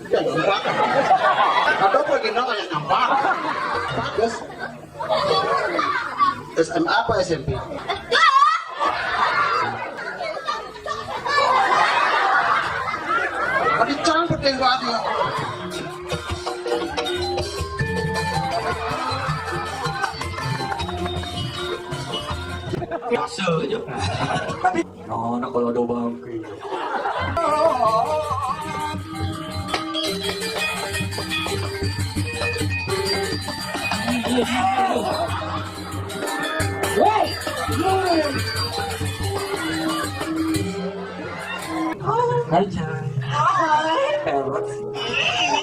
Ya nampak. Ada apa gini kayak nampak? Bagus. SMA apa SMP? Tadi jangan penting banget ya. Biasa aja. Tapi nak kalau ada bangke. Hai Chan. Hebat.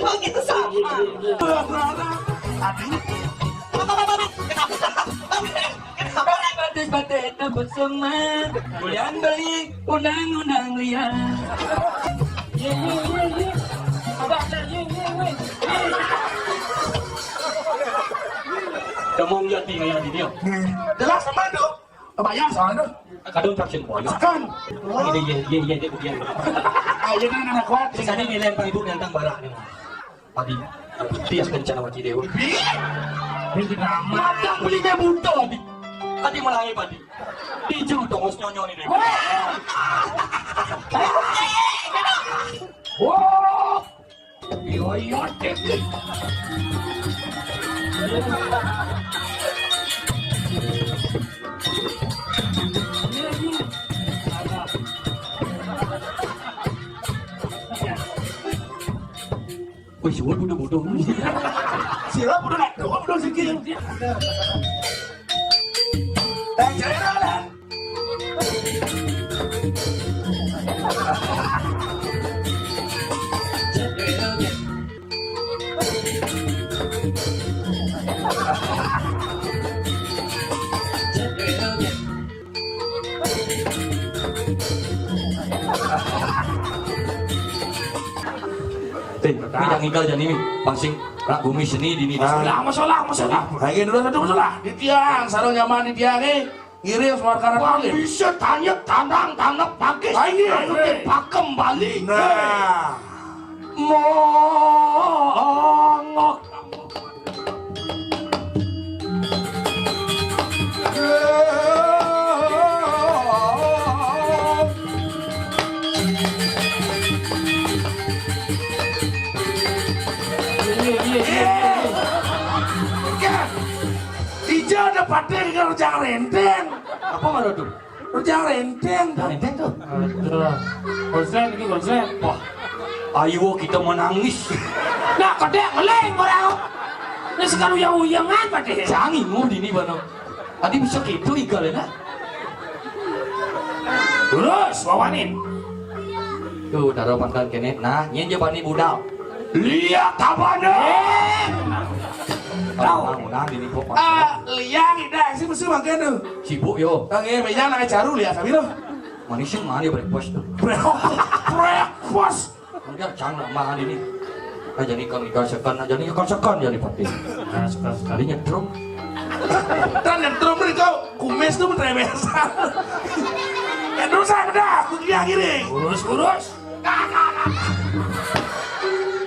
Kok gitu sama? Batik na bersama bulan balik undang-undang liar. Demong jadi ngaya di dia. Jelas sama itu. Bayar soalnya itu. Kadang vaksin boy. Kan. Ini ye dia kemudian. Ayo kan anak kuat. Sing ini nilai Pak Ibu nantang barak ni. Padi tias kencana mati dewa. Ini nama. Matang belinya buta di. Tadi melangi padi. Dijung tongos nyonyo ni dewa. Wow. Yo teknik. Wih, suara bodoh-bodoh. Sila udah nak, udah sikit. Jangan. Ini yang ingkal jadi ini pasing bumi seni di ini. Masalah. Lagi dulu satu masalah. Di tiang, sarung nyaman di tiang ini. Ngirim semua karena balik. Bisa tanya tanang pakai. Ini pakem balik. Nah. Mongok. Hijau ada paten kan rujak renteng. Apa mana tuh? Rujak renteng. Renteng tuh. Konsen ini konsen. Wah, ayo kita menangis. Nah, kodek meleng orang. Ini sekarang uyang-uyangan paten. Jangan mau di ini bano. Tadi bisa gitu igal ya nak. Terus wawanin. Tuh, taruh pangkal kene. Nah, nyen je bani budal. Lihat apa nih? Tahu, nah di ini kok. Liang ida sih mesti makan tuh. Sibuk yo. Tangi meja nak caru lihat tapi tuh. Manisnya mana dia breakfast tuh? Breakfast. Enggak jangan makan ini. Nah jadi kan ikan sekan jadi pati. Nah sekali nyetrum. Dan nyetrum nih kau kumis tuh mentrebesan. Dosa dah, aku akhirnya. Urus.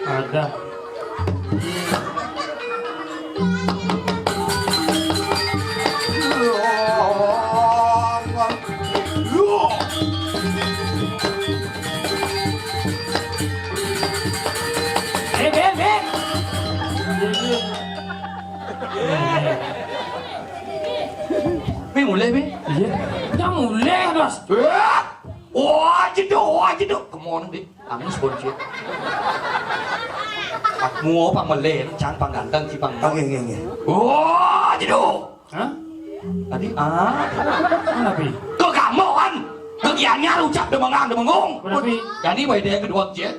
Ada. Be mulai be. Iya. Jangan mulai, Dos. Wah, jeduk. Kemana deh? Angus bonci. Mua pang malay, jangan pang ganteng si pang. Oke. Wah, jeduk. Hah? Tadi Kenapa? Kau kamu kan? Kegiannya ucap demengung. Kenapa? Jadi bayi dia kedua cie.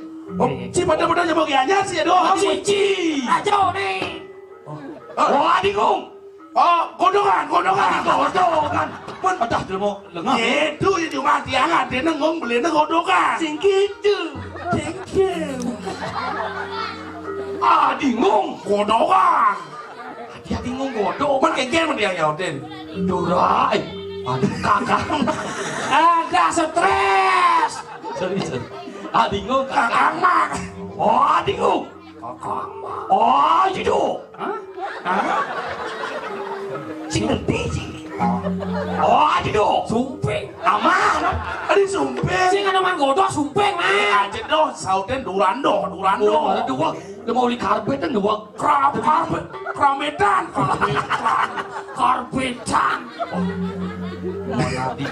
Si pada-pada nyebut gianya sih doang. Cici. Ajo nih. Wah, dikung. Kodongan. Pun adah demo lengah. Itu yang cuma tiangan dia nengong beli kodongan. Sing gitu. Dingung. Kodongan. Dia dingung godok. Man kengken man dia nyautin. Durai. Aduh kakak. Ada stres. Sorry. Dingung Kakak mak. Oh, tinggu. Oh, jidu. Sing ngerti sih. Oh, jidu. Sumping. Aman. Adi sumpeng. Sing ana manggodo sumping mah. Aja doh, sauten durando. Oh, ada dua. Lu mau li karbetan dua. Kramedan. Karbetan. Mana di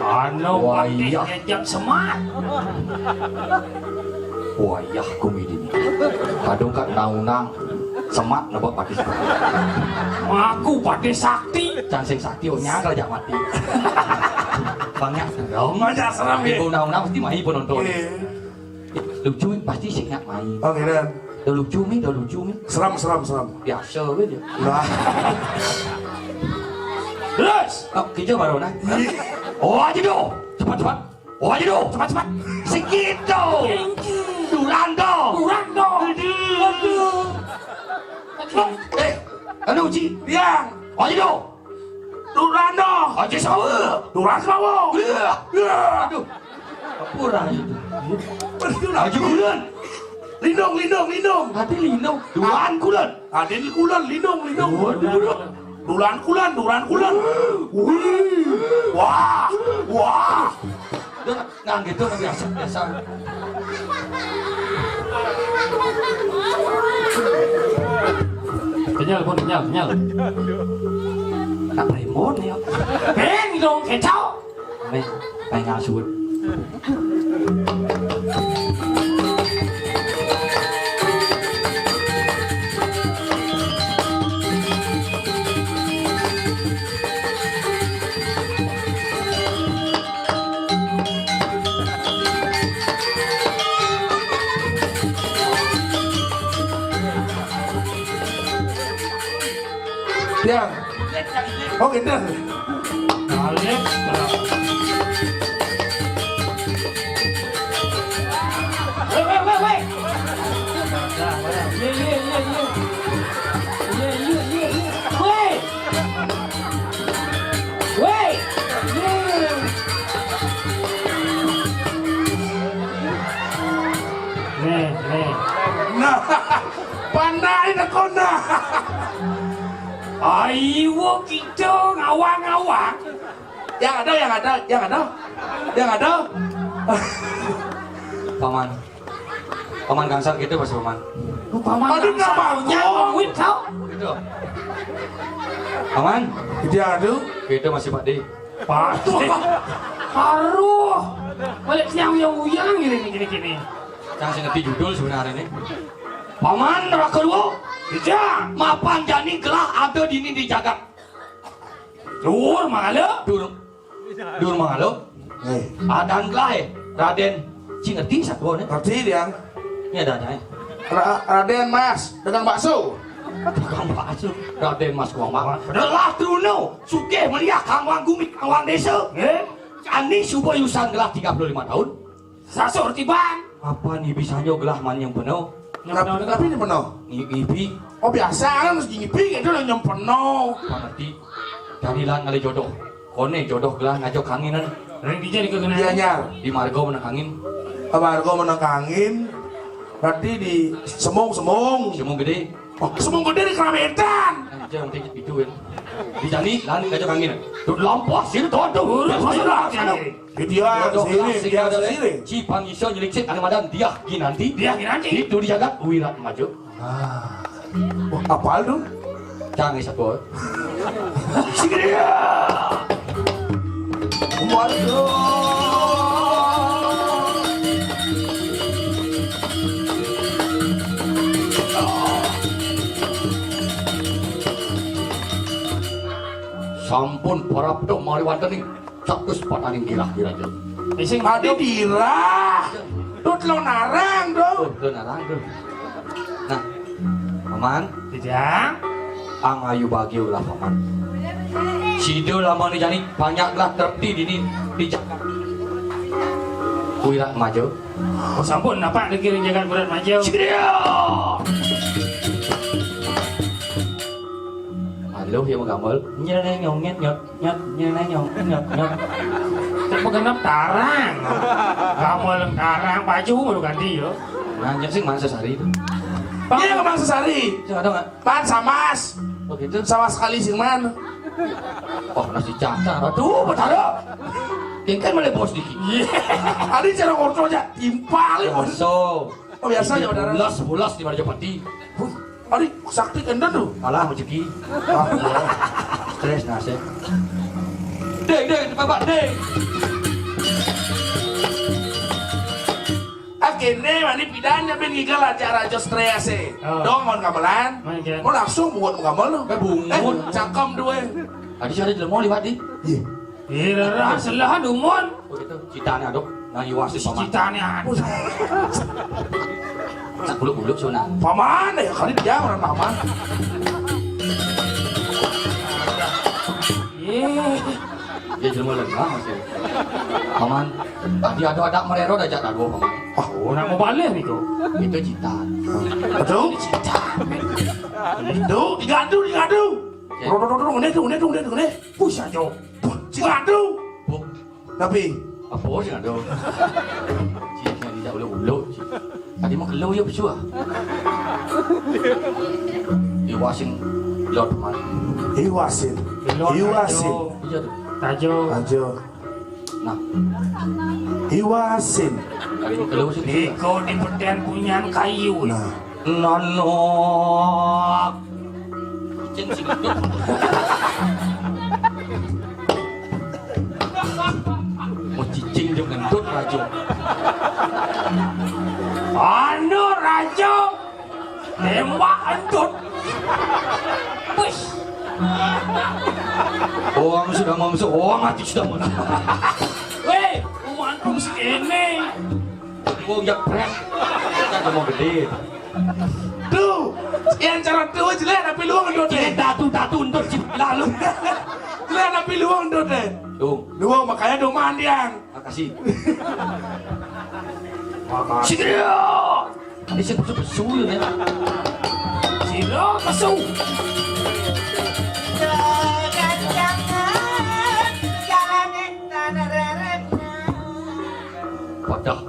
Ano Wah, pati iya. ngejak semat. Wah, iya komedi ini. Kadang kan naunang semat nabak pati. Aku pati sakti. Cansing sakti oh nyangka aja mati. Banyak dong. Masa seram ya. Ibu naunang pasti main penonton. Iya. Lucu pasti sih nggak main. Oke dan Udah lucu mi. seram. Biasa aja. Lah. Terus. Oh, kita baru nak. Oh aja dong. Cepat. Oh aja dong. Cepat. Segitu. Durando. Durando. Aduh. Anu Ci. Yang. Oh aja dong. Durando. Aja sawo. Durando. Ya. Aduh. Apura itu. Pergi Aja bulan. Lindung. Hati lino. Duan kulan. Adin kulan lindung. Waduh. Dulan kulan. Wih. Wah. Udah nggak gitu biasa. Kenyal. Nak remote ya. Beng dong kecau. Này ngasuh. Yang. Oh gendar. Alex. Wait. Wait. Nah, pandai nak kau nah. Ayo kita ngawang-ngawang. Yang ada. Paman gangsal gitu pas paman. Paman Aduh, nggak nya mau. ngomongin kau. Gitu. Paman, Dia ada. gitu masih Pak D. Pasti. Haruh. Balik siang yang gini. Jangan saya ngerti judul sebenarnya ini. Paman neraka dua. Tidak. Mapan jani gelah ada di ini di jagat. Dur malah. Dur mangalo. Adan gelah Raden. Cing ngerti satu nih. Ngerti dia. Ini adanya. Raden Mas dagang bakso. Kang bakso. Raden Mas Kuang Mak. Gelah Truno. Sugih melihat Kang Wang Gumik Kang Wang Desa. Ani Suboyusan gelah 35 tahun. Sasur tibang. Apa nih bisanya gelah man yang penuh? Tapi ini penuh. Ngipi. Oh biasa kan harus ngipi itu yang penuh. Pangerti. Danilan ngali jodoh. Kone jodoh gelah ngajak kanginan. Ring DJ dikekenaan. Dia nyar. Di margo menang angin. Amargo menang angin. Berarti di semung. Semua gede. Oh, semung gede di Kramedan. Aja yang tinggi pituin. Di jani lan ngajak angin. Tuh lampah sih tuh. Sudah. Dia sini. Cipang iso nyelik ane madan dia ginanti. Itu dijaga wirat maju. Apa itu? Jangan satu. Sigria. Waduh. Sampun para pedok mari wonten ing satus pataning kirah-kirah. Ising Ada dirah. Tut lo narang dong. Tuh narang tuh. Nah, paman, tidak. ang ayu bagi ulah paman. Sido lama ni jani banyaklah terti dini di jagat. Wirat maju. Oh sampun apa dikirim jagat berat maju. Sigria. Halo ya menggambar. Nyereng nyonget nyot. Tak bergenap tarang. karang baju baru ganti yo. Nanya sih Mang Sesari itu. Iya ke Mang Sesari. Sing ada nggak? Pan samas. Oh gitu. Sama sekali sing man. Oh nasi cacar. Aduh betara. Yang kan malah bos dikit. Adi cara kontrol aja timpal. Biasa. Oh biasa ya udara. Bulas di Marjapati. Adi sakti enda tuh. Kalah rezeki. Stres nasi. Dek, bapak dek. Akhirnya mani pidana ben gigal acara jos stres dong mau gamelan. Mau langsung buat gamel lo. Bungun. Cangkem dua. Tadi saya ada mau lihat di. Iya, rasalah dumon. Oh gitu. Citanya dok. Nang iwasi paman. Citanya. Nak buluk sana. Paman ya kali dia orang paman. Dia jelma lengah masih. Paman. Tadi ada merero dah jatuh dua paman. Oh, nak mau balik ni kau. Itu cita. Betul? Itu digadu. Ngene. Push aja. Digadu. Bu. Tapi Apa sih ada? Cik yang tidak boleh uluk. Tadi mau keluar ya bersua. Iwasin Lord Man. Iwasin. Iya tu. Tajo. Ajo. Nah, Iwasin. tadi mau keluar sini. Kau di pedian punya kayu. Nah. Nanok. Cing sing itu. Mau cicing dia gendut rajo. Anu rajo. Tembak entut. Push. Orang sudah masuk, orang mati sudah mana? Weh, umantum segini. Orang jak prek. Kita mau gede. Tuh, yang cara tuh jelek tapi luang ndot deh. Tatu untuk lalu. Jelek tapi luang ndot deh. Dong, Luang makanya dong mandiang. makasih. Sidrio. Ini sih besu ya. Siro masuk. Wadah,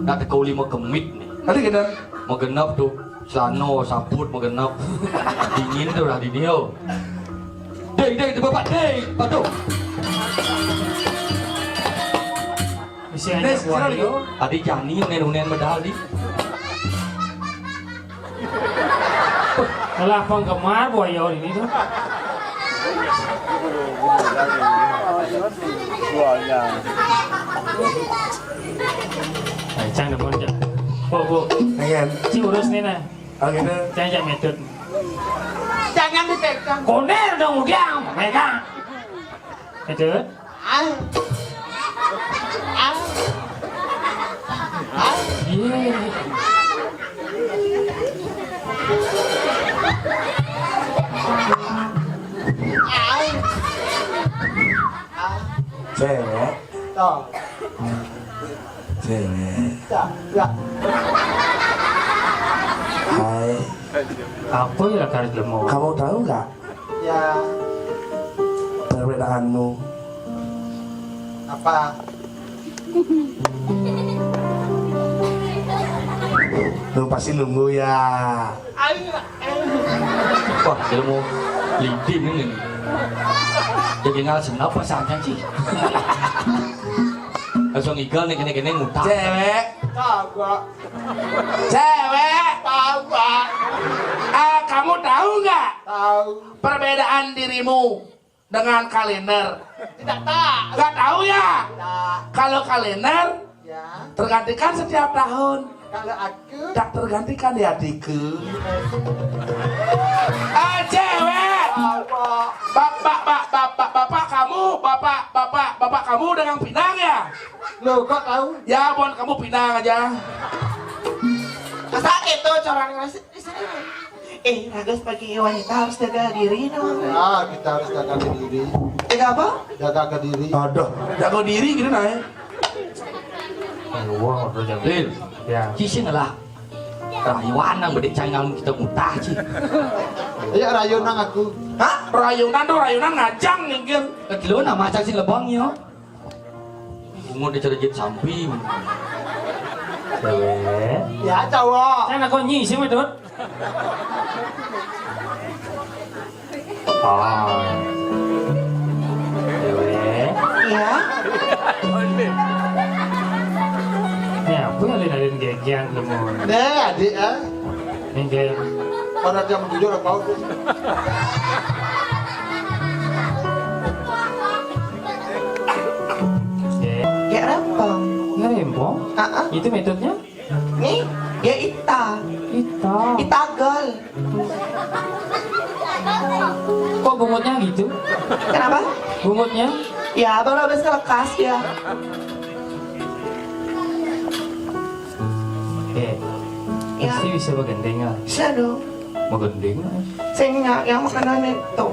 nak ada kau lima kemit nih. Tadi kita Mau genap tuh, sano, saput mau genap. Dingin tuh lah di dia. Dek, itu bapak dek, patuh. Bisa ada kuat yo. Tadi Jani unen medali. Kalau penggemar boyo ini tuh. Cang depan cang. Bu, pengen. si urus nih nah. Oke deh. Cang metode. Jangan dipegang. Koner dong udah, megang. Metode. Iya. Cewek. Toh, Cewek. ya. Hai. Apa ya karet lemau? Kamu tahu nggak Ya, perbedaanmu? apa? Lu pasti nunggu ya. Wah, dia mau lidin ini. Jadi ngal senap pasangnya sih. Langsung igal nih kene ngutang. Cewek. Kagak. Cewek. Kagak. Kamu tahu nggak Tahu. perbedaan dirimu dengan kalender? Tidak tahu. Nggak tahu ya? Tidak. Kalau kalender Ya. tergantikan setiap tahun. Kalau aku. Tak tergantikan ya adikku. Cewek. Kagak. Bapak kamu dengan pinang ya? Lo kok tahu? Ya, bon kamu pinang aja. Masa itu cara ngasih. Ragas bagi wanita harus jaga diri dong. Ya, kita harus jaga diri. Jaga apa? Jaga diri. Aduh, jago diri gitu nah ya. Wah, udah jam. Lil, Ya. cisin lah. Rayuan nang bedek cangang kita mutah sih. Ayo rayunan aku. Hah? Rayunan tuh rayunan ngajang nih. Kedua nama macam sing lebong yo. mau dicerjit samping. Cewek. Ya cowok. Saya nak konyi sih medot. Oh. Cewek. Ya. Ini apa yang alin geng lemon? Deh adik ah. Ini geng. Pada jam 7 udah kau tuh. Kayak rempong. Ya rempong. Itu metodenya? Nih, ya ita. Ita. Itagol. Kok bungutnya gitu? Kenapa? Bungutnya? Ya, baru habis kelekas ya. Ya. Pasti bisa bergandengan. Bisa dong. Bergandengan. Saya yang makanan itu.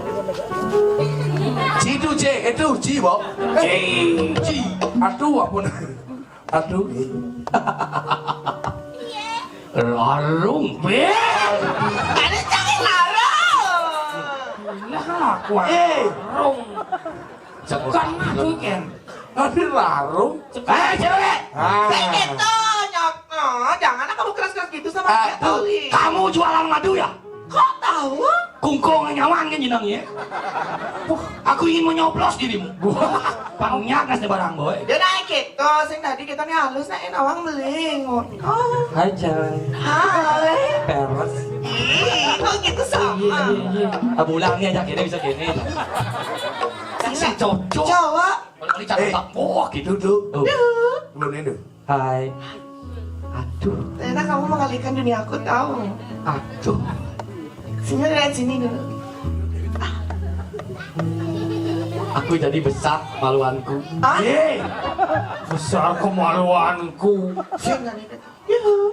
Cidu C, itu Ci, Bo. Ci. Aduh, apa nih? Aduh. Larung. Ada jangan larang. Lah, kuat. Rung. Kan aku kan. Ada larung. Cewek. Saya itu nyok. Oh, jangan kamu keras-keras gitu sama saya. Kamu jualan madu ya? Kok tahu? Kungkung nyawang kan jenangnya. Aku ingin menyoplos dirimu. Panyak nasi barang boy. Dia naik gitu, sing tadi kita nih halus naik nawang melingut. Oh, Hai cewek. hai. Peres. Ih, kok gitu sama? Abulangnya aja kini bisa kini. Si cocok. Cowok. Kali cari tak wah gitu tuh. Belum ini. Hai. Aduh. Ternyata kamu mengalihkan dunia aku tahu. Aduh. Sini lihat sini dulu. Aku jadi besar maluanku. Ah? Besar kemaluanku. Sini lihat. Yuhu.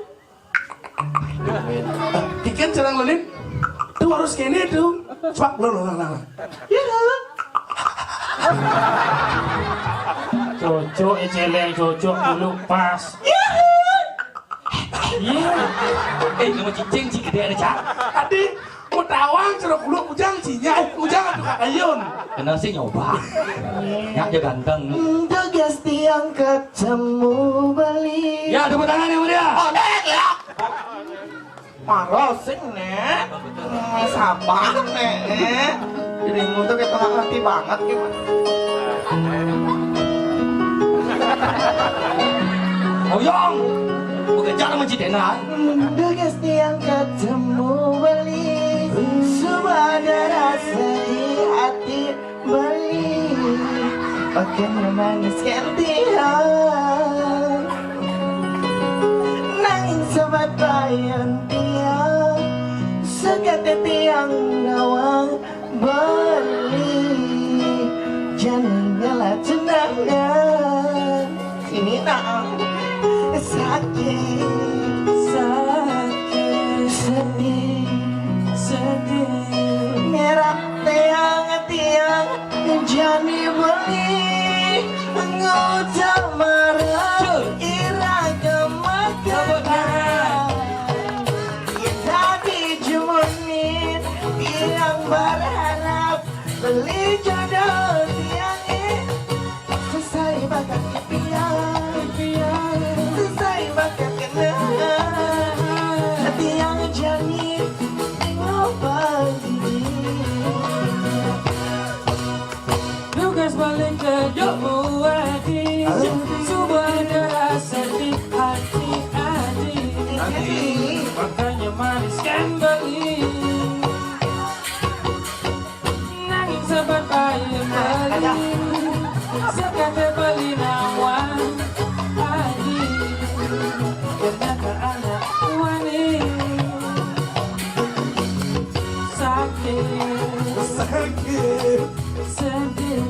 Ikan cerang lelin. Tuh harus kini tuh. Cepat lo. Yuhu. Cocok, celeng, cocok dulu pas. Iya. Kamu cicing sih gede ada cak. Adi, mau tawang cerok bulu ujang cinya, ujang tuh ayun. Kenal sih nyoba. Nyak dia ganteng. Tugas tiang ketemu balik. Ya tepuk tangan yang mulia. Oh, nek ya. Marosing nek. Sabar nek. Dirimu tuh kayak tengah hati banget gimana? Oyong. Bekerja sama Cidena. Tugas tiang ketemu balik. Semua ada rasa di hati balik. Pakai memaniskan tiang. Nangis sobat bayan tiang. Sekate tiang nawang balik. Jangan ngalah cendangan. Sini nak. Sakit, sedih, merah tiang jani beli, ngucap marah, iraga makanan, tadi jumunin, tiang berharap, beli jodoh tiang selesai bakat tiang. Selesai bakat kenal hati yang jani ngobati. Tugas balik ke jomu hati. Subah ada rasa di hati. Makanya maniskan balik. Nangis sabar payung balik. Sekate beli nawang. Ternyata anak wani sakit, sedih,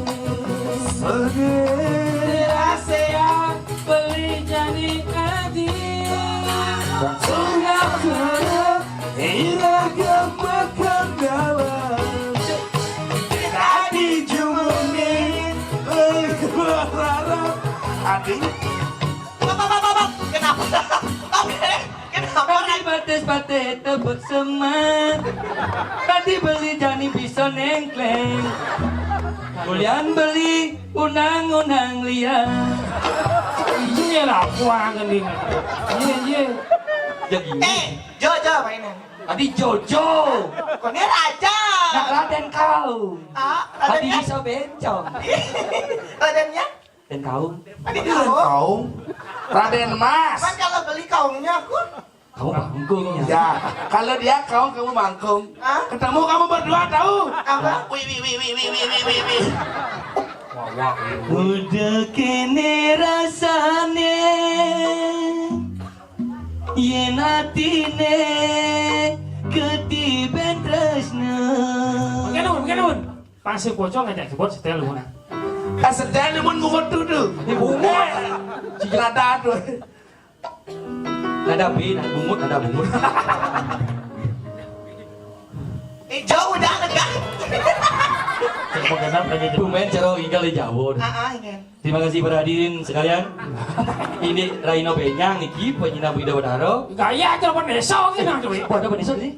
dirasa ya beli jadi hati. Sunggah kerap, iraga makan dalam. Tadi jumunin, berharap. Adi. Kenapa? Tadi bates-bates tebek semat. Tadi beli jani pisau nengkleng. Kulian beli undang-undang liar. Iya lah kuang gending. Iya. Jadi Jojo mainan. Adi Jojo. Kok ini raja? Nak Raden kau. Adi Radennya? bisa bencong. Radennya? Dan kau. Adi Raden kaum. Kaung, Raden Mas. Kan kalau beli kaumnya aku. Kau bangkungnya. Ya, kalau dia kaum kamu bangkung. Hah? Ketemu kamu berdua tahu. Apa? Wih. Udah kene rasane yen atine ketiben tresna. Mungkin. Pasir pocong ngajak kebot setel lu mana? Kasedane mun ngumut tuh. Bungut. Si jelada tuh. Nada B, nada bungut. Jauh udah kan? Coba kenapa lagi jauh? Bumen cero igal jawon. Ini. Terima kasih para hadirin sekalian. Ini Raino Benyang iki penyina Bida Wadaro. Gaya aja apa desa gitu nang cuy. Pada penisah sih.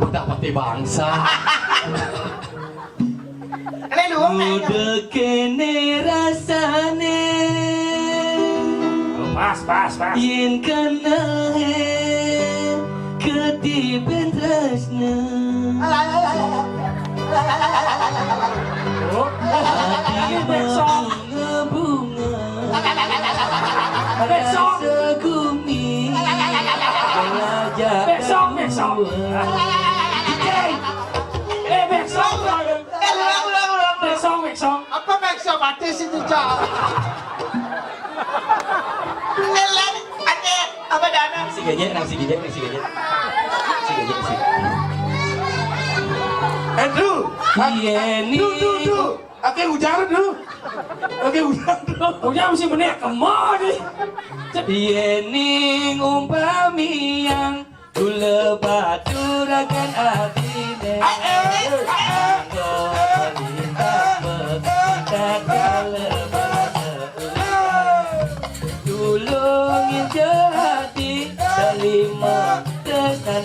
Kita pati bangsa. Ini luang nih. Udah kene rasane Pas. yen kena ketiben tresna. Oh, Hati besok. bunga-bunga Besok. segumi belajar Besok. kedua. Besok. Luang. Besok. Apa maksud batis itu jauh? Nelan, ada apa dana? Si gajah, si gajah. Aduh. Yeni. Duh. Oke hujan tuh. Udah mesti menit kemana? Yeni umpami yang kula baturakan atine. Tulungin jehati terima dengan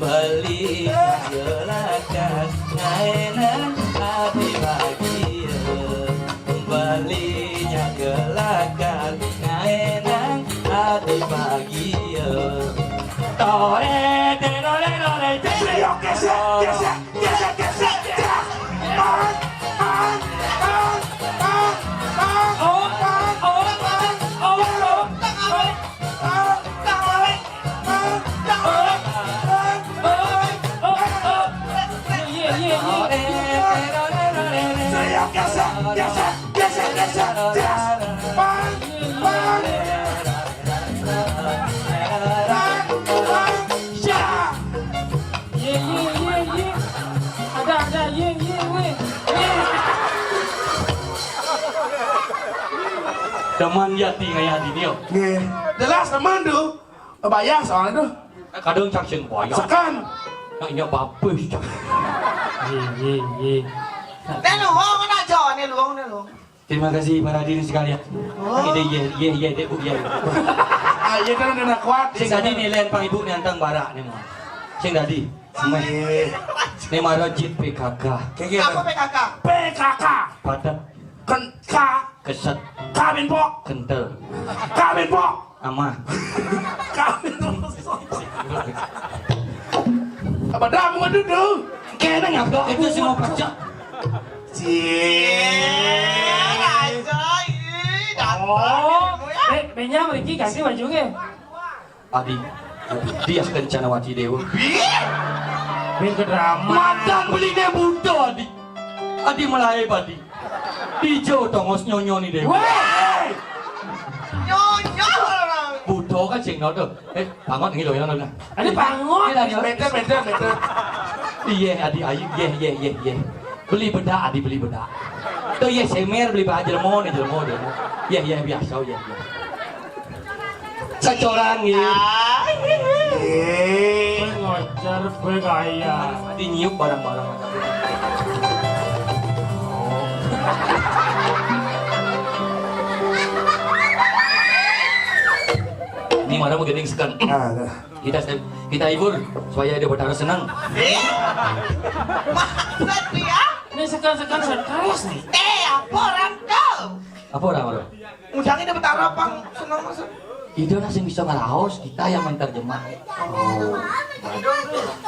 beli gelakan ngainan hati bahagia belinya gelakan ngainan hati bahagia tore Ada, ye, weh. teman yati ngaya di dia Nggih. Jelas teman tuh. Bayar soalnya tuh. kadang cak sing boyo Sekan. nak nya bapus cak Ye. Ini luang mana jauh? Ini luang. terima kasih para hadirin sekalian ini ye dek bu ye Ayo kan udah kuat. sing tadi nih lain pang ibu nih antang barak nih mah sing tadi semua nih marojit PKK Apa PKK? PKK. padat keset Kawin po. kental amah Apa dah mau duduk? kena ngapa itu semua pajak Oh, Benya Riki ganti bajunya. adi dia kencanawati dewa Ben ke drama. madang beli dia budo adi melai badi hijau tongos nyonyo nih dewa Weh. Nyonya. budo kan sing no tuh bangot ngi loh yang Ada bangun. Meter. iya adi ayu ye beli bedak adi beli bedak tuh ye semer beli baju jelmo ye biasa ye sacoran ya Ngocer gue kaya. adi nyiuk barang-barang ini mana mau gending sekan kita hibur supaya dia bertaruh senang. Maksud dia? Ini sekarang stres nih. Apa orang kau? Apa orang? Ujangnya dapat apa? Senang maksud. Itu nasi bisa ngaraos, kita yang menterjemah. Oh.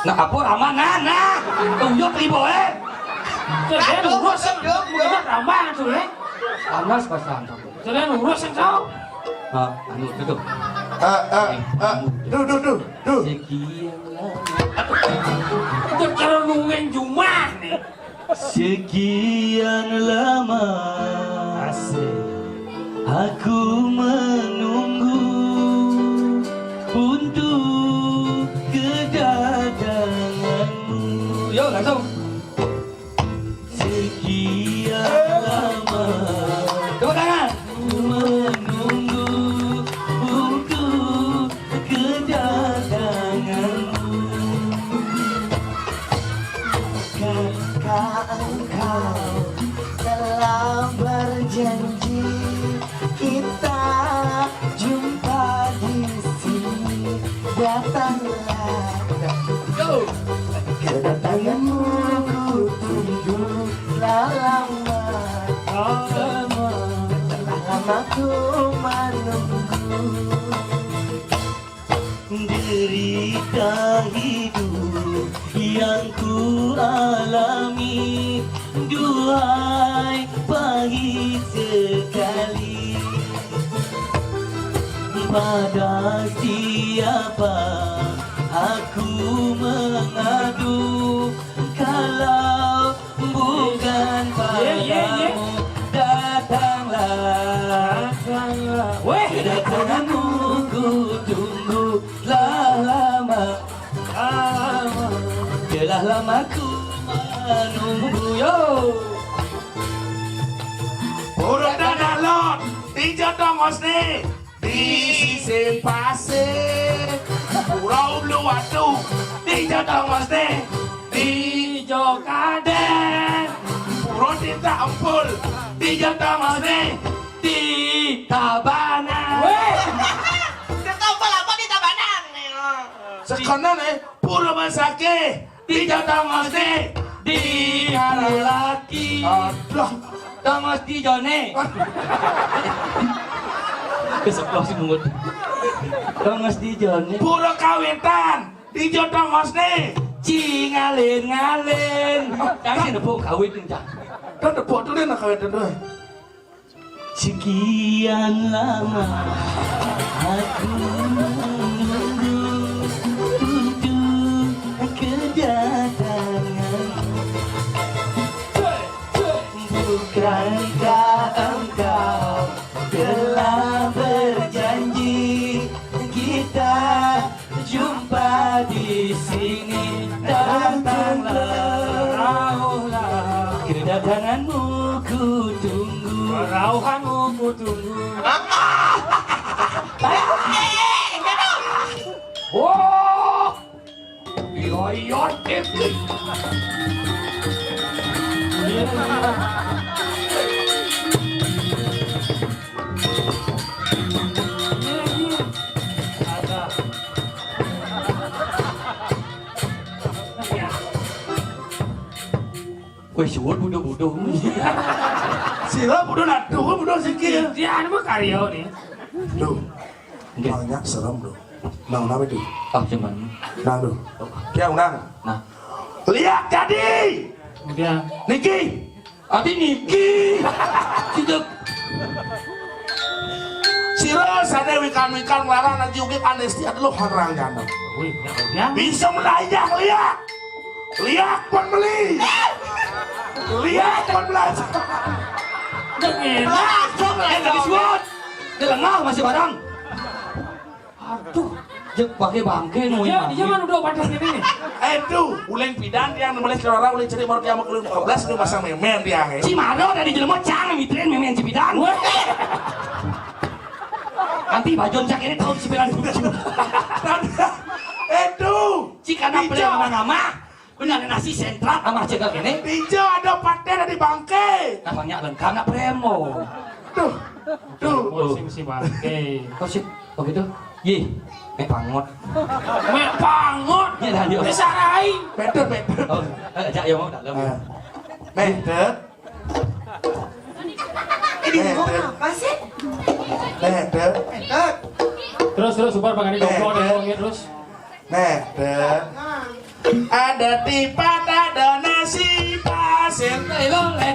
Nah, apa aman nah. Tunjuk ribu Kalian urus yang ramah tuh ya. panas pasang. Kalian urus yang tahu. Anu duduk. Duh. Sekian lama. Itu cara nungguin Jumah nih. Sekian lama. Asik. Aku menunggu untuk kedatanganmu. Yo, langsung. Sekian lama. Tepuk tangan. Menunggu untuk kedatanganmu. Ketika engkau telah berjanji kita jumpa di sini, datanglah. Kedatanganmu ku tunggu lama. Telah lama ku menunggu. Derita hidup yang ku alami, duhai pahit sekali. Pada siapa aku mengadu kalau bukan padamu? Datanglah, kedatanganmu ku tunggu lama. Telah lama ku menunggu. Yo. Burung dan alon, tiga tongos nih. Di sisi pasir, pulau Bluwatu, tiga tongos nih. Di Jokaden, pulau Tinta Empul, tiga tongos nih. Di Tabanan. Ketopel apa di Tabanan? Sekarang nih, pulau Masake, tiga tongos nih. Di Halalaki. Aduh. Tongos di Jone. Keseplok sih mungut. Tongos di Jone. Pura kawitan di Jotongos nih. Ngalin. Jangan nepuk kawin cak. Dan depok tuh deh nak kawitan tuh. Sekian lama aku menunggu untuk kedatangan. Bukankah engkau telah berjanji kita jumpa di sini? Datanglah, kedatanganmu ku tunggu. Rauhanmu ku tunggu. Oh, yoyot itu. Wih, suwun budo-budo. Sila budo nadu, budo sikit. Dia anu karya nih. Duh, Nggih. banyak serem duh. Nang nama itu. Ah, cuman. Nang duh. Dia undang. Nah, Lihat jadi. Kemudian Niki. ati Niki. Sidek. Sila sana wikan larang nanti ukip anesti adalah harang jana. wih, ya. Bisa melayak lihat. Lihat pun beli. Lihat pun belajar. Dengan Lagi suwun. Dia lengah masih barang. Aduh, jek pakai bangke nu. dia mana udah padang ini nih. Tuh, uleng pidan yang nulis orang uleng ceri baru dia mau kelung 15 nu masang memen dia. Si Mado dari jelema cang mitren memen cibidan. Nanti bajon cak ini tahun 97. Tuh, Jika na beli nama-nama, benar nasi sentral sama cegak ini. Tinjo ada paten di bangke. Namanya lengkap na premo. Tuh, tuh. Musim si bangke. Kau sih, begitu? Ye, mek pangot. Mek pangot. Iya dah yo. Disarai. Betul. Oh, ajak yo mau dalam. Betul. Ini ngomong apa sih? Betul. Terus super pangani jomblo nih terus. Betul. Ada tipat, ada nasi pasir. Lola.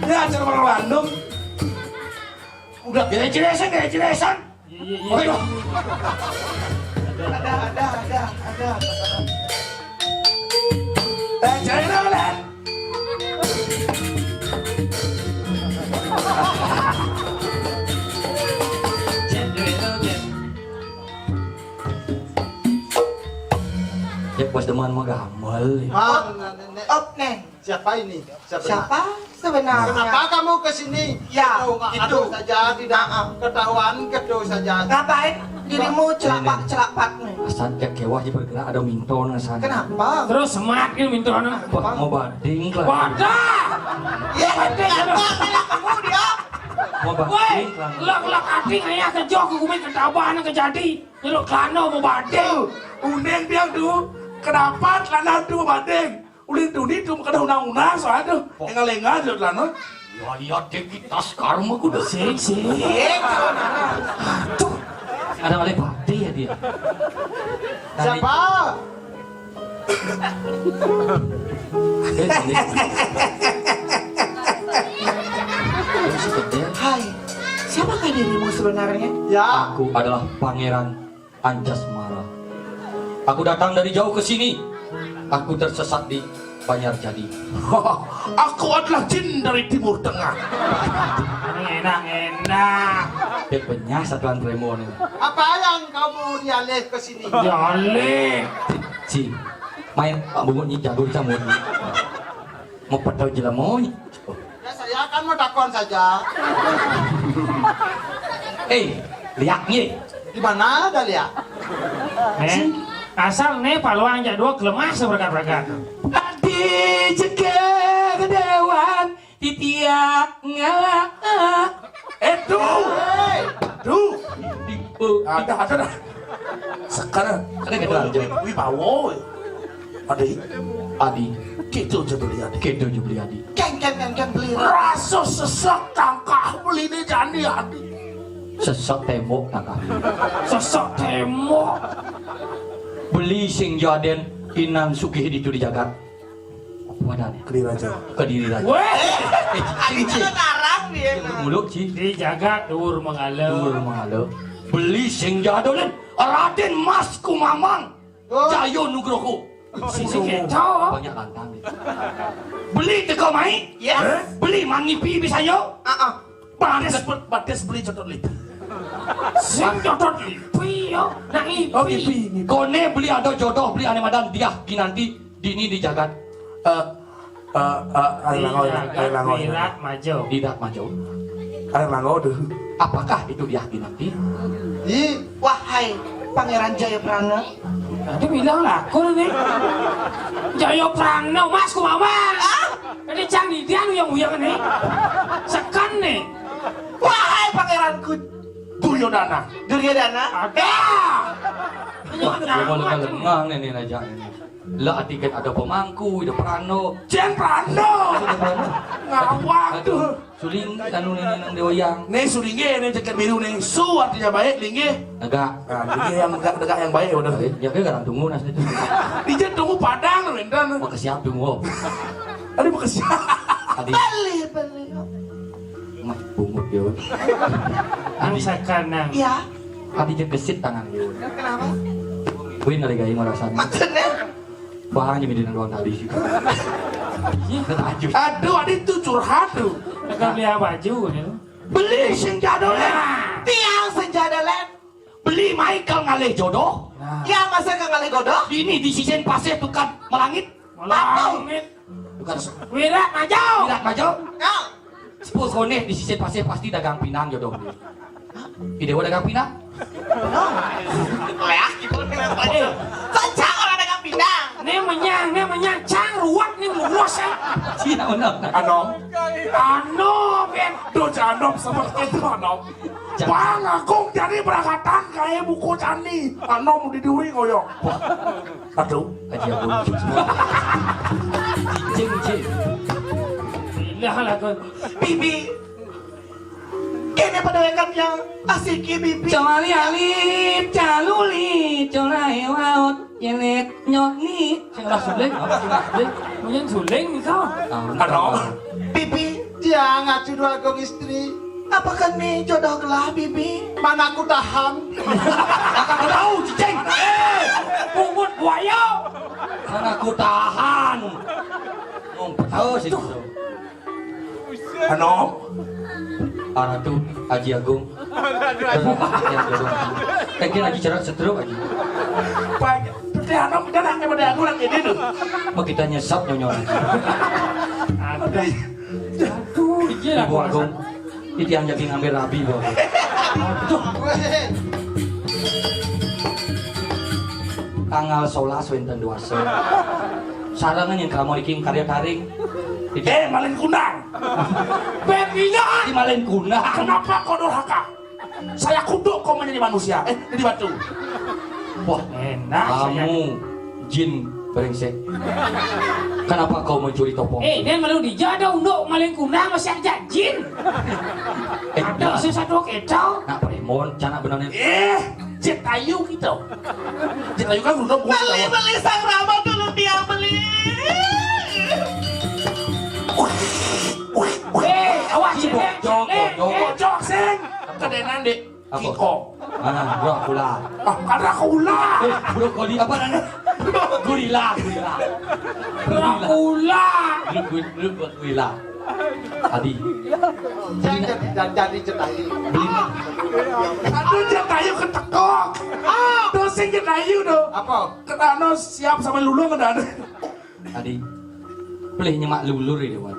Ya, acara orang Bandung. Udah gede-gedesan. Iya. Ada. Cari Lola. Ya pas teman mah gamal. Neng. Siapa ini? Siapa sebenarnya? Kenapa kamu kesini? Ya, Aduh saja tidak ketahuan kedua saja. Ngapain dirimu celapak nih? Asal kewah je bergerak ada minton asal. Kenapa? Terus semakin mintona. Wah, mau bading lah. Wadah. Ya, kamu dia. Mau Woi, bading lah. lak ating ayah kejo ke kumis ketabahan kejadi. Nyelok klano mau bading. Uneng dia tuh. Kenapa celana tuh badeng? Ulin tuh ini tuh kena undang-undang soalnya tuh. Enggak tuh celana. Ya lihat kita sekarang mah kudu Sik. Aduh. Ada oleh badi ya dia. Siapa? Hai, siapakah dirimu sebenarnya? Ya. Aku adalah Pangeran Anjasmara. Aku datang dari jauh ke sini. Aku tersesat di Banjarjadi. Aku adalah jin dari Timur Tengah. Enak. Dia penyah satuan Tremon. Apa yang kamu dialih ke sini? Jale. Si main Pak Bungut jago samut. Mau pedau jelamoy. Ya saya akan mau takon saja. Lihatnya. Di mana ada lihat? Asal nih paluang jadwal kelemah seberkat-berkat. Adi jaga kedewan titiak ngala. Aduh. Ada. Sekarang Kita lanjut. Wibawo. Adi. Gitu Kita beli Adi. Kedo je beli Adi. Kan beli. Rasa sesak tangkah beli di jandi Adi. Sesok tembok nakah. Sosok tembok. Beli sing jaden Inan Sugih itu di jagat. Wadah Kediri aja. Kediri raja. Weh. Ini kan narang dia. Mulut Ci. Dijaga dur mengalau. Dur mangalo. Beli sing jadolen Raden Mas Kumamang. Jayo Nugroho. Sisi keco. Banyak lantang dia. Beli teko mai? Ya. Beli mangipi bisa yo? Bades beli contoh lip. Sing jodoh lipi yo. Nah ipi. Kone beli ada jodoh beli ane madan dia kinanti dini di jagat. Air langau. Wirat maju. Tidak maju. Air langau deh. Apakah itu dia kinanti? Wahai Pangeran Jayaprana. Dia bilang laku nih. Jaya Prano Mas Kumamang. Ini canggih dia yang uyang nih. Sekan nih. Wahai Pangeranku Duryodana. Duryodana. Ada. Dia mau lengang ini aja ini. Lah tiket ada pemangku, ada Prano. Jen Prano. Ngawak tuh. Suling anu nang deoyang. Nih sulinge nih jaket biru nih. Su artinya baik linge. Agak. Nah, linge yang negak yang baik udah. Ya ke garang tunggu nas itu. Dijen tunggu padang rendan. Mau kesiap tunggu. Ada mau kesini. Adi Beli. mah bungut yo. Ang sekanang. Ya. Adi je gesit tangan yo. Kenapa? Win dari gaya merasanya. Maksudnya? Bahannya median doang tadi sih. Aduh, adik tuh curhat tuh. Akan beli baju nih. Beli sing jadolen. Tiang senjata lem. Beli Michael ngalih jodoh. Ya masa kang kali godok? Ini di sisen pasir tukar melangit. Langit. Tukar Wirat maju. tidak maju. Ya. Sepuluh kone di sisen pasir pasti dagang pinang jodoh dia. Idewa dagang pinang. Leak gitu. Saja orang dengan pindah. luas ya. Cina benar. Anom. Anom kan. Duh Anom seperti itu Anom. Bang Agung jadi berangkatan kayak buku candi. Anom di duwi koyo. Aduh. Aji Agung. Cing. Ilah lah kan. Bibi. Kene pedagang yang asik ya Bibi. Coli alip, caluli, colai waut, yelet nyoni. Salah suling, Mungkin suling kau. Anom. Bibi, jangan jodoh Agung istri. Apakah nih jodoh gelah Bibi? Mana aku tahan? Kakak tahu, cicing. Pungut buaya. Mana aku tahan. Ngumpet tahu sih. Anom. Para tuh Haji Agung. Yang jodoh. Kayak lagi cerak setruk aja. Banyak. Tapi Anom kan hanya pada aku lagi ini tuh. Mau kita nyesap nyonya. Aduh, iya Ibu Agung. Itu yang jadi ngambil rabi loh. Tuh. Tanggal 11 winten 20. Sarangan yang kamu bikin karya taring. Malin kundang. Berbina. Di Malen Kuna. Kenapa kau durhaka? Saya kudu kau menjadi manusia. Jadi batu. Wah, Enak. kamu jin brengsek. Kenapa kau mencuri topong? Dan malu dijadau untuk maling kunang masih ada jin. Ada sesuatu kecau. Nak premon, cana benarnya. Jet ayu gitu. Jet ayu kan udah buat. Beli sang Rama dulu dia beli. Awas jelek. Bocok sing. Kedenan dek. Kiko. Roh kula. Karena kau ulah. Brokoli apa namanya? Gurila. Dracula. Gurila. Adi. Jadi cetai. Beli. Aduh jet ayu ketekok. Tuh sing jet ayu tuh. Apa? Ketano siap sama lulu kedan. Adi. Boleh nyemak lulur ini wan.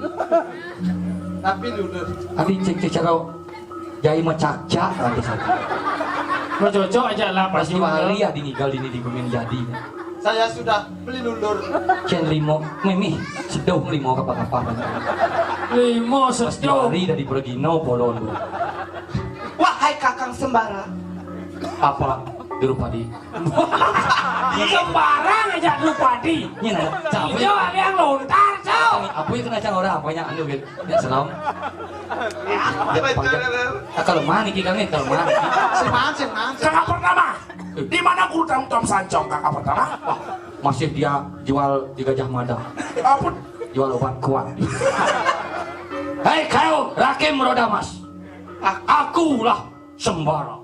Tapi lulur. Adi cek cara jai macak-cak nanti satu. Mau cocok aja lah Pasti hari Adi ninggal ini di Gunung Jadi. Saya sudah beli lulur. Cen limo, mimi seduh limo kapan-kapan. Limo Pasti sedo. hari dari Pergino Polon. Wahai Kakang Sembara. Apa Drupadi? Sembarang aja lupa di. Ini nah, capek. Hijau yang lontar cau. Apa yang kena cang orang apanya anu gitu. Ya selam. Kalau mana kita nih kalau mana? Seman. Kakak pertama. Di mana gudang Tom Sancong kakak pertama? Wah, masih dia jual di Gajah Mada. Ampun. Jual obat kuat. Hei kau Rakim Rodamas. Akulah Sembara.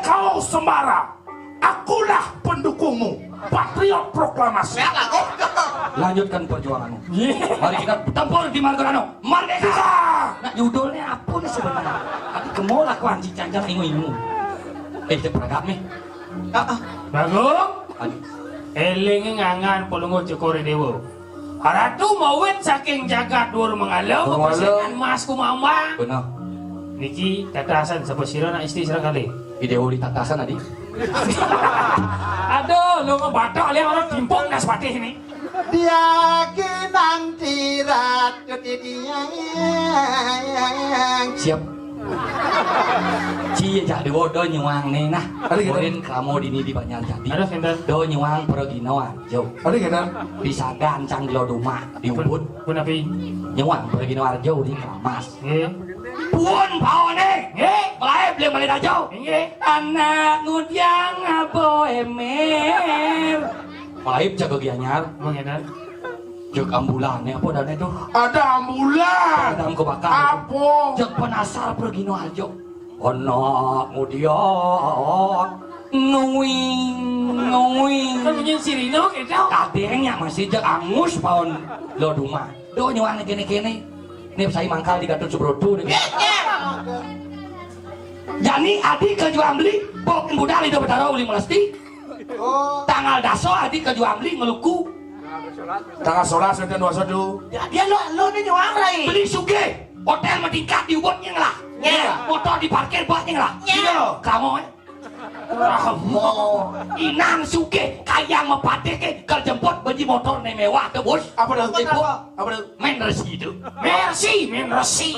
Kau Sembara. Akulah pendukungmu. Patriot proklamasi. Lanjutkan perjuanganmu. Mari kita tempur di Margarano. Merdeka. Nah judulnya apa nih sebenarnya? Tapi kemola ku anji cancan ingu-ingu. Itu peragam nih. Bagus. Adi. Elingi ngangan polongo cukuri dewa. Haratu mawet saking jagat dur mengalau kepersengan mas kumama. Benar. Niki tatasan sepesira nak istri serang kali. Video di tatasan tadi. Aduh, lu ngebatok lihat orang timpuk nas patih ini. Dia nanti ratu dia. Siap. Cie jak dewo do nyuang nih nah. Kemudian kamu dini di banyak jadi. Ada fintan. Do nyuang pergino aja. Ada gimana? Bisa gancang di loduma di ubud. Pun api. Nyuang pergino aja di Kamas. Pun Pau nih. Mulai beli beli aja. Anak ngudiang abo emer. Mulai jago gianyar. Mengenal. Jog ambulannya apa dan itu? Ada ambulan. Adam kebakar. Apa? Jog penasar pergino aja. Anak ngudiang. Nguing. Kan punya sirino kita. Kadengnya masih jek angus paon loduma. Do nyuang kene-kene. Ini saya mangkal di Gatot Subroto nih. Jadi adik kejuang beli, pok budal itu bertaruh beli melasti. Tanggal daso adik kejuang beli ngeluku. Tanggal 11 dan 21. Dia lo nih nyuang lagi. Beli suge, hotel meningkat di ubotnya lah. Motor diparkir buatnya lah. Kamu Mau inang suke kayang mepadeke kalau jemput beli motor nih mewah tuh bos. Apa dah? Ibu, Apa dah? main resi itu. Merci. Merci.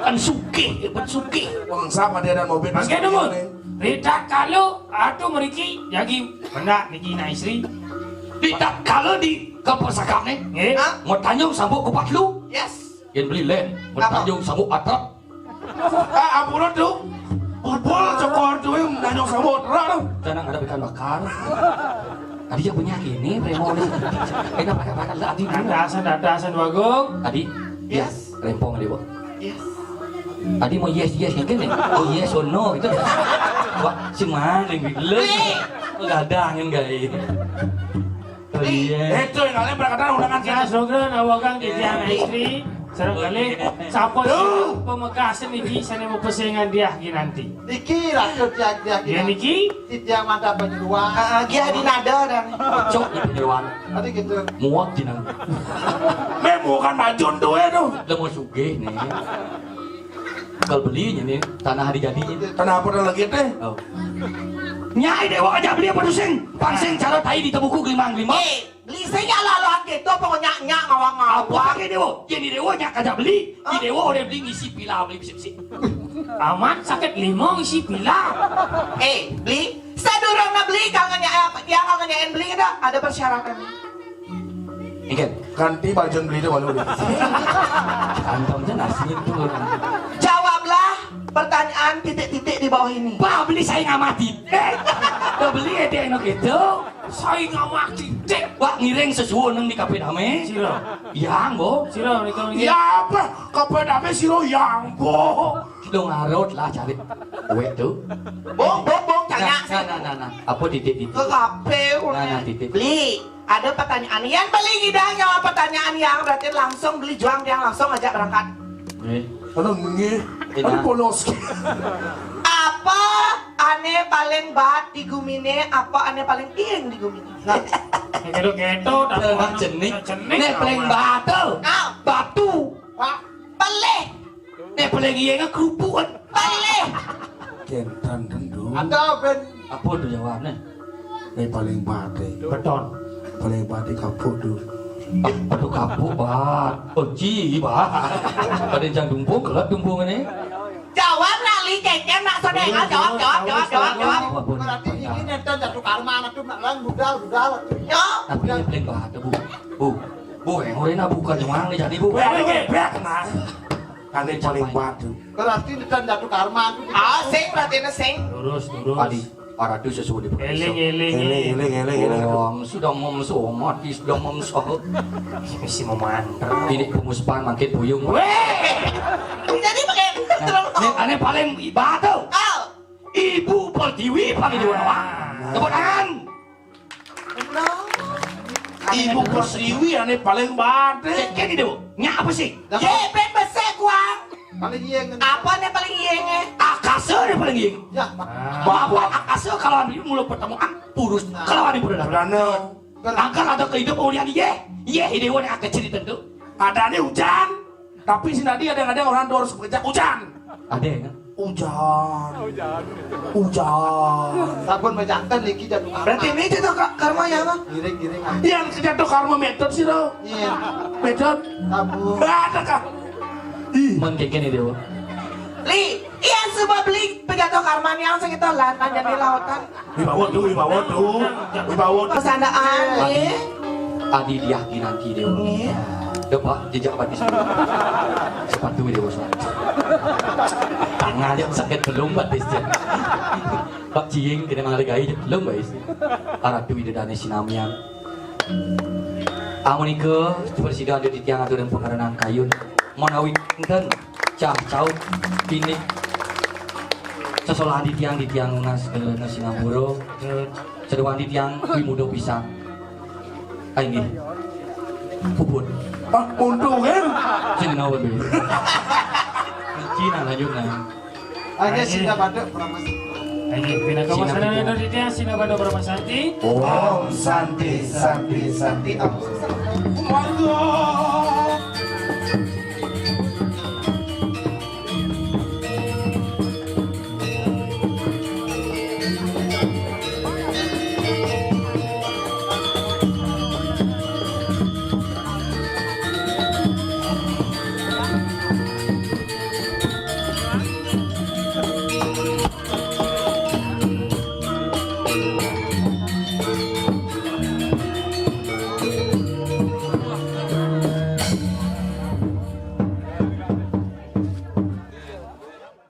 Kan suke, ben suke. Bangsa pada dan mobil. Mas kaya dulu. Rita kalau atau meriki jadi benda niki na istri. Tidak kalau di kapal sakap nih. Nggih. Mau tanya sambut kupat lu. Yes. Yang beli len. Mau Apa? tanya sambut atap. Ampun tuh. Bol cokor tuh yang nanya sama orang. Jangan ada ikan bakar. Tadi yang punya ini remoli. Enak bakar tadi. Dadasan Bagong. Tadi. Yes. Rempong dia, Bu. Yes. Tadi mau yes yang gini. Oh yes or no itu. Wah, si maling bilang. Gadangin guys. Oh iya. Itu yang kalian berkata undangan Ya, kita. sogran awagang di tiang istri. Sarang kali siapa sih pemekasan niki sana mau pesengan dia nanti. Iki rakyat dia Dia niki yang mata penyeruan. Dia di nada dan Cok di penyeruan. Tadi gitu. Muat di nang. Memo kan majun tuh itu. Lo mau sugih nih. Kalau belinya nih tanah dijadinya. Kenapa dah lagi teh? Oh. Nyai dewa aja beli apa pusing? Pangsing cara tai di tebuku gelimang-gelimang. beli saya laluan gitu pokoknya ngawang-ngawang. Apa kayak dewa? Jadi dewa nyak aja beli. Di dewa udah beli ngisi pilau beli bisi-bisi. aman sakit limau isi pilau. Beli saya dorong na beli kangennya apa? Yang kangennya beli ada persyaratan. Ikan. Ganti baju beli itu baru. Kantongnya nasi itu. Jawablah pertanyaan titik-titik di bawah ini. Pak beli saya nggak mati. Udah beli ya dia enak itu. Saya nggak mati cek. Wah ngiring sesuatu neng di kafe dame. Siro, Yang bo. siro nih kau Ya apa? Kepada siro yang bo. Kita ngarut lah cari. Wait tuh. Bong, tanya. Nah. Apa titik-titik? Ke kafe. Nah, titik. Beli. Ada pertanyaan yang paling hidang jawab pertanyaan yang berarti langsung beli juang yang langsung ajak berangkat. Aduh mengi. Aduh polos. Apa aneh paling bat di gumine? Apa aneh paling ieng di gumine? Nah, kedo Tengah jenik. Nek paling batu. Batu. pelih, Nek paling iya kerupuk. pelih. Kentan tentu. Ada ben Apa tuh jawabnya? Ini paling bate. beton. Paling bate kapuk tuh. Aduh kapuk bat. Oh ji bat. Pada jangan dumpung kelak dumpung ini. Jawab lali kengkem nak sodeng. Jawab. berarti ini nenten jatuh karma anak tuh nak lang budal. Yo. Tapi yang paling batu bu yang orangnya bukan cuma nih jadi bu. Bek nah. Ini paling batu. Berarti nenten jatuh karma. Sing berarti sing. Lurus. Tadi para tu sesuatu di Eleng. sudah memsomat, sudah memsoh. Mesti mau manter. Ini pemuspan makin buyung. Jadi pakai terus. Nek aneh paling batu. Oh. Ibu Pertiwi panggil di mana? Tepuk tangan. Ibu Persriwi ini paling bate. Kayak gitu. Nya apa sih? Ye, ben besek kuang. Paling iya yang Apa nih paling ienge? Akase dia paling ingin. ya. Bapak akase kalau anda mulai pertemuan purus. Kalau anda pernah Dana. angkat ada kehidupan ulian ye hidewan yang akan cerita itu. Ada nih hujan. Tapi si Nadi ada orang tuh harus bekerja hujan. Ada ya? Hujan. Sabun mejantan lagi jatuh karma. Berarti ini itu karma ya bang? Giring. Yang jatuh karma metode sih lo. Iya. Metode. Sabun. Gak ada kah? Mengkeken ini dewa. Li, iya semua beli penjatuh karma nih langsung kita lantan jadi lautan. Wibawa tuh. Persandaan nih. Adi diyakin nanti dewa. Depak jejak batis. Sepatu dewa soal. Tangan dia sakit belum batisnya. Pak Cing kena menghargai belum guys. Aratu ide dane sinamian. Amunike persidangan di tiang atau dan pengaranan kayun. Monawi enten cah caut ini sesolah di tiang unas ke Singapura sedewan di tiang kui muda pisang ini puput Untung kan? sini nawa dulu Cina lanjut nah Hanya sudah pada peramas. Ayo, pinakawasan na di tiang sinabado berapa santi? Om Santi.